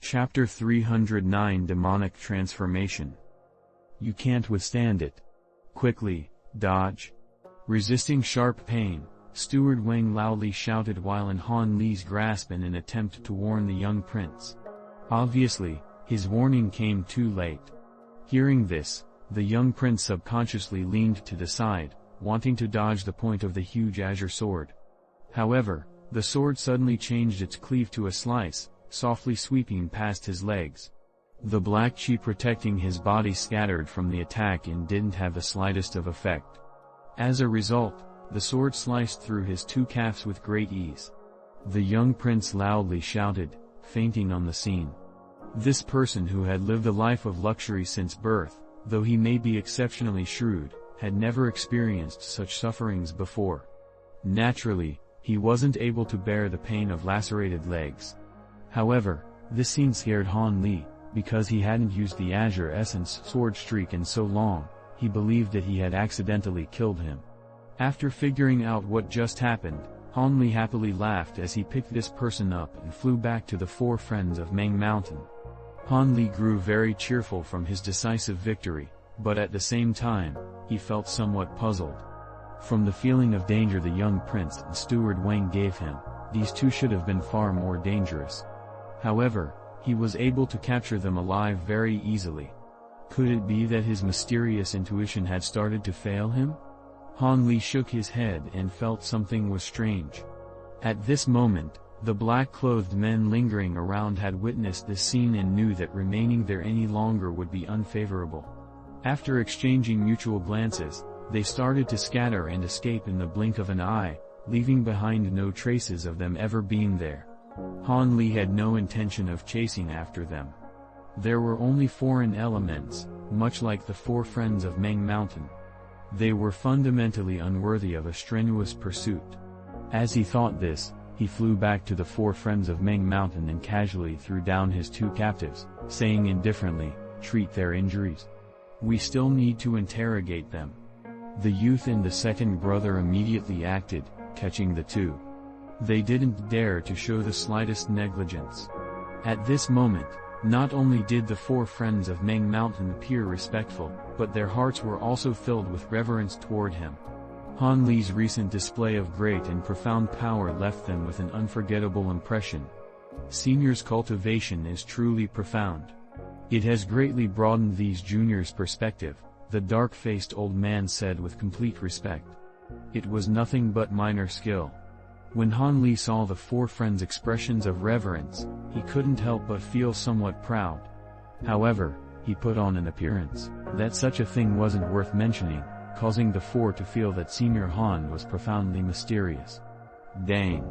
Chapter 309 Demonic Transformation. You can't withstand it. Quickly, dodge. Resisting sharp pain, Steward Wang loudly shouted while in Han Li's grasp in an attempt to warn the young prince. Obviously, his warning came too late. Hearing this, the young prince subconsciously leaned to the side, wanting to dodge the point of the huge azure sword. However, the sword suddenly changed its cleave to a slice, softly sweeping past his legs. The black chi protecting his body scattered from the attack and didn't have the slightest of effect. As a result, the sword sliced through his two calves with great ease. The young prince loudly shouted, fainting on the scene. This person who had lived a life of luxury since birth, though he may be exceptionally shrewd, had never experienced such sufferings before. Naturally, he wasn't able to bear the pain of lacerated legs. However, this scene scared Han Li, because he hadn't used the Azure Essence sword streak in so long. He believed that he had accidentally killed him. After figuring out what just happened, Han Li happily laughed as he picked this person up and flew back to the four friends of Meng Mountain. Han Li grew very cheerful from his decisive victory, but at the same time, he felt somewhat puzzled. From the feeling of danger the young prince and Steward Wang gave him, these two should have been far more dangerous. However, he was able to capture them alive very easily. Could it be that his mysterious intuition had started to fail him? Han Li shook his head and felt something was strange. At this moment, the black-clothed men lingering around had witnessed this scene and knew that remaining there any longer would be unfavorable. After exchanging mutual glances, they started to scatter and escape in the blink of an eye, leaving behind no traces of them ever being there. Han Li had no intention of chasing after them. There were only foreign elements, much like the four friends of Meng Mountain. They were fundamentally unworthy of a strenuous pursuit. As he thought this, he flew back to the four friends of Meng Mountain and casually threw down his two captives, saying indifferently, "Treat their injuries. We still need to interrogate them." The youth and the second brother immediately acted, catching the two. They didn't dare to show the slightest negligence. At this moment, not only did the four friends of Meng Mountain appear respectful, but their hearts were also filled with reverence toward him. Han Li's recent display of great and profound power left them with an unforgettable impression. Senior's cultivation is truly profound. It has greatly broadened these juniors' perspective, the dark-faced old man said with complete respect. It was nothing but minor skill. When Han Li saw the four friends' expressions of reverence, he couldn't help but feel somewhat proud. However, he put on an appearance that such a thing wasn't worth mentioning, causing the four to feel that Senior Han was profoundly mysterious. Dang!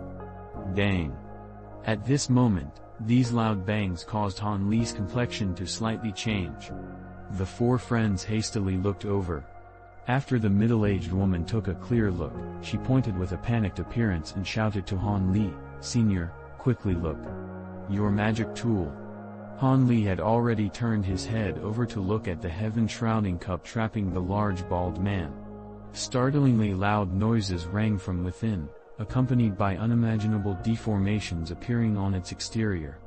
Dang! At this moment, these loud bangs caused Han Li's complexion to slightly change. The four friends hastily looked over. After the middle-aged woman took a clear look, she pointed with a panicked appearance and shouted to Han Li, "Senior, quickly look. Your magic tool." Han Li had already turned his head over to look at the heaven-shrouding cup trapping the large bald man. Startlingly loud noises rang from within, accompanied by unimaginable deformations appearing on its exterior.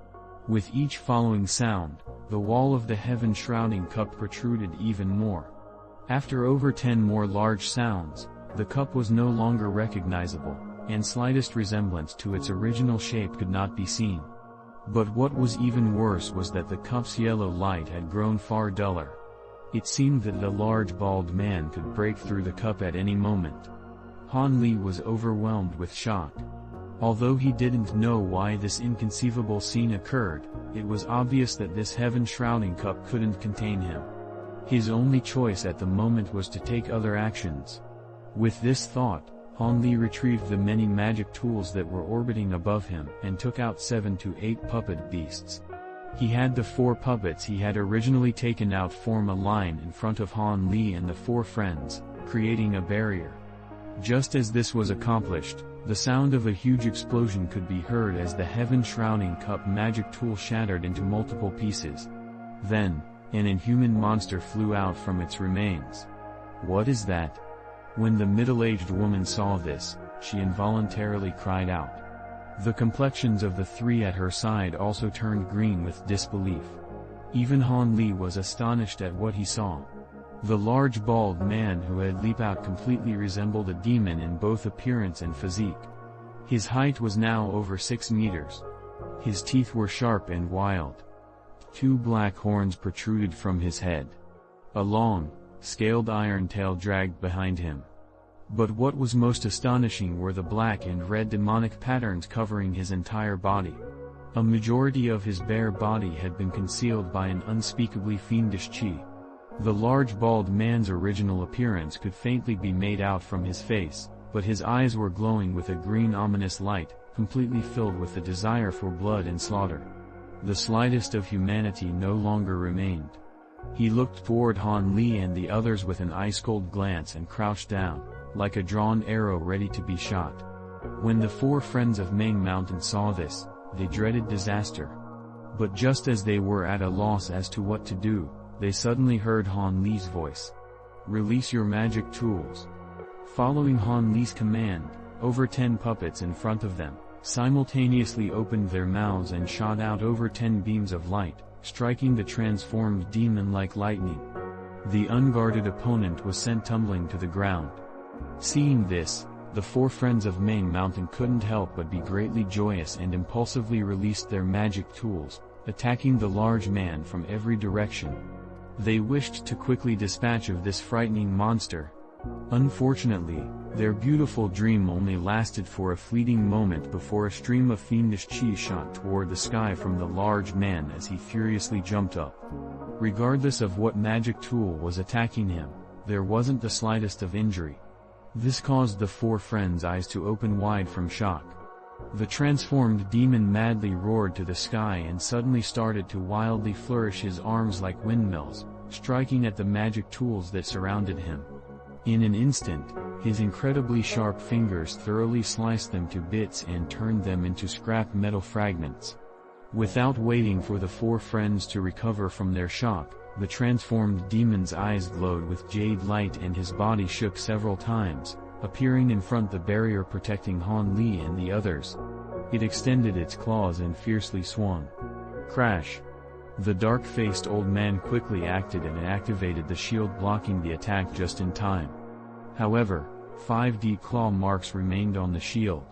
With each following sound, the wall of the heaven-shrouding cup protruded even more. After over 10 more large sounds, the cup was no longer recognizable, and slightest resemblance to its original shape could not be seen. But what was even worse was that the cup's yellow light had grown far duller. It seemed that the large bald man could break through the cup at any moment. Han Li was overwhelmed with shock. Although he didn't know why this inconceivable scene occurred, it was obvious that this heaven-shrouding cup couldn't contain him. His only choice at the moment was to take other actions. With this thought, Han Li retrieved the many magic tools that were orbiting above him and took out 7 to 8 puppet beasts. He had the 4 puppets he had originally taken out form a line in front of Han Li and the 4 friends, creating a barrier. Just as this was accomplished, the sound of a huge explosion could be heard as the heaven-shrouding cup magic tool shattered into multiple pieces. Then, an inhuman monster flew out from its remains. "What is that?" When the middle-aged woman saw this, she involuntarily cried out. The complexions of the three at her side also turned green with disbelief. Even Han Li was astonished at what he saw. The large bald man who had leaped out completely resembled a demon in both appearance and physique. His height was now over 6 meters. His teeth were sharp and wild. 2 black horns protruded from his head. A long, scaled iron tail dragged behind him. But what was most astonishing were the black and red demonic patterns covering his entire body. A majority of his bare body had been concealed by an unspeakably fiendish qi. The large bald man's original appearance could faintly be made out from his face, but his eyes were glowing with a green ominous light, completely filled with the desire for blood and slaughter. The slightest of humanity no longer remained. He looked toward Han Li and the others with an ice-cold glance and crouched down, like a drawn arrow ready to be shot. When the 4 friends of Ming Mountain saw this, they dreaded disaster. But just as they were at a loss as to what to do, they suddenly heard Han Li's voice. "Release your magic tools." Following Han Li's command, over 10 puppets in front of them simultaneously opened their mouths and shot out over 10 beams of light, striking the transformed demon like lightning. The unguarded opponent was sent tumbling to the ground. Seeing this, the 4 friends of Ming Mountain couldn't help but be greatly joyous and impulsively released their magic tools, attacking the large man from every direction. They wished to quickly dispatch of this frightening monster. Unfortunately, their beautiful dream only lasted for a fleeting moment before a stream of fiendish qi shot toward the sky from the large man as he furiously jumped up. Regardless of what magic tool was attacking him, there wasn't the slightest of injury. This caused the 4 friends' eyes to open wide from shock. The transformed demon madly roared to the sky and suddenly started to wildly flourish his arms like windmills, striking at the magic tools that surrounded him. In an instant, his incredibly sharp fingers thoroughly sliced them to bits and turned them into scrap metal fragments. Without waiting for the 4 friends to recover from their shock, the transformed demon's eyes glowed with jade light and his body shook several times, appearing in front the barrier protecting Han Li and the others. It extended its claws and fiercely swung. Crash! The dark-faced old man quickly acted and activated the shield blocking the attack just in time. However, 5D claw marks remained on the shield.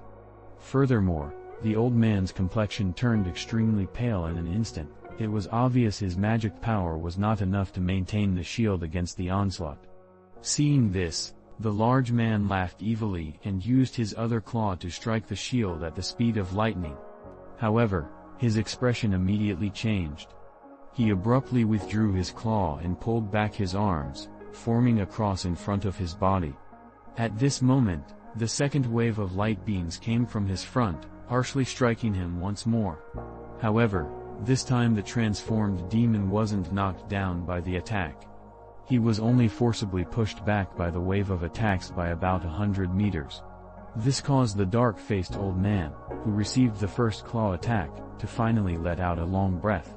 Furthermore, the old man's complexion turned extremely pale in an instant. It was obvious his magic power was not enough to maintain the shield against the onslaught. Seeing this, the large man laughed evilly and used his other claw to strike the shield at the speed of lightning. However, his expression immediately changed. He abruptly withdrew his claw and pulled back his arms, forming a cross in front of his body. At this moment, the second wave of light beams came from his front, harshly striking him once more. However, this time the transformed demon wasn't knocked down by the attack. He was only forcibly pushed back by the wave of attacks by about 100 meters. This caused the dark-faced old man, who received the first claw attack, to finally let out a long breath.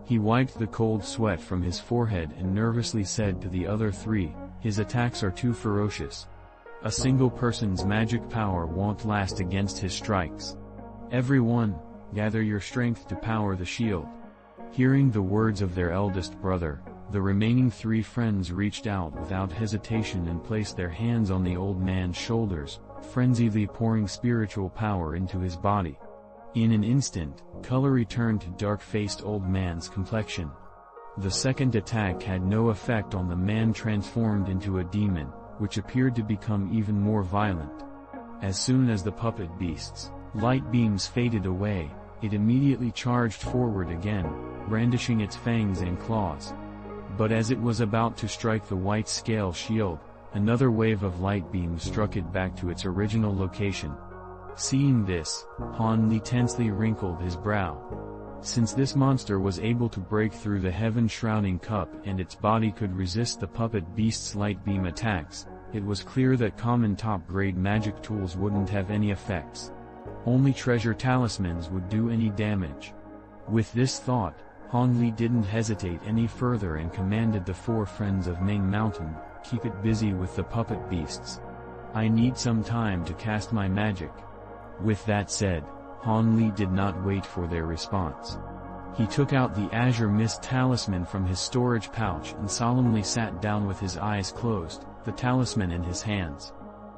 He wiped the cold sweat from his forehead and nervously said to the other 3, "His attacks are too ferocious. A single person's magic power won't last against his strikes. Everyone, gather your strength to power the shield." Hearing the words of their eldest brother, the remaining 3 friends reached out without hesitation and placed their hands on the old man's shoulders, frenziedly pouring spiritual power into his body. In an instant, color returned to dark-faced old man's complexion. The second attack had no effect on the man transformed into a demon, which appeared to become even more violent. As soon as the puppet beast's light beams faded away, it immediately charged forward again, brandishing its fangs and claws. But as it was about to strike the white scale shield, another wave of light beams struck it back to its original location. Seeing this, Han Li tensely wrinkled his brow. Since this monster was able to break through the heaven-shrouding cup and its body could resist the puppet beast's light beam attacks, it was clear that common top-grade magic tools wouldn't have any effects. Only treasure talismans would do any damage. With this thought, Han Li didn't hesitate any further and commanded the 4 friends of Ming Mountain, "Keep it busy with the puppet beasts. I need some time to cast my magic." With that said, Han Li did not wait for their response. He took out the Azure Mist talisman from his storage pouch and solemnly sat down with his eyes closed, the talisman in his hands.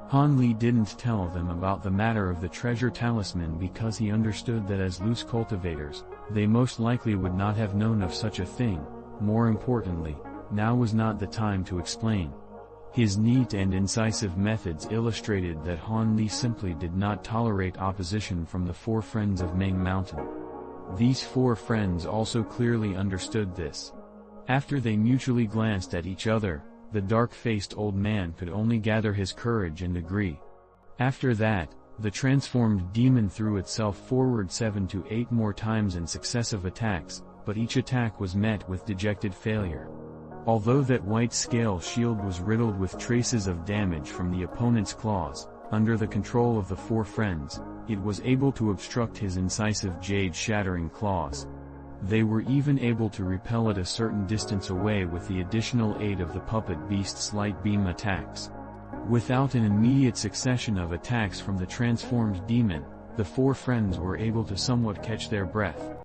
Han Li didn't tell them about the matter of the treasure talisman because he understood that as loose cultivators, they most likely would not have known of such a thing. More importantly, now was not the time to explain. His neat and incisive methods illustrated that Han Li simply did not tolerate opposition from the four friends of Ming Mountain. These four friends also clearly understood this. After they mutually glanced at each other, the dark-faced old man could only gather his courage and agree. After that, the transformed demon threw itself forward 7 to 8 more times in successive attacks, but each attack was met with dejected failure. Although that white scale shield was riddled with traces of damage from the opponent's claws, under the control of the four friends, it was able to obstruct his incisive jade-shattering claws. They were even able to repel it a certain distance away with the additional aid of the puppet beast's light beam attacks. Without an immediate succession of attacks from the transformed demon, the four friends were able to somewhat catch their breath.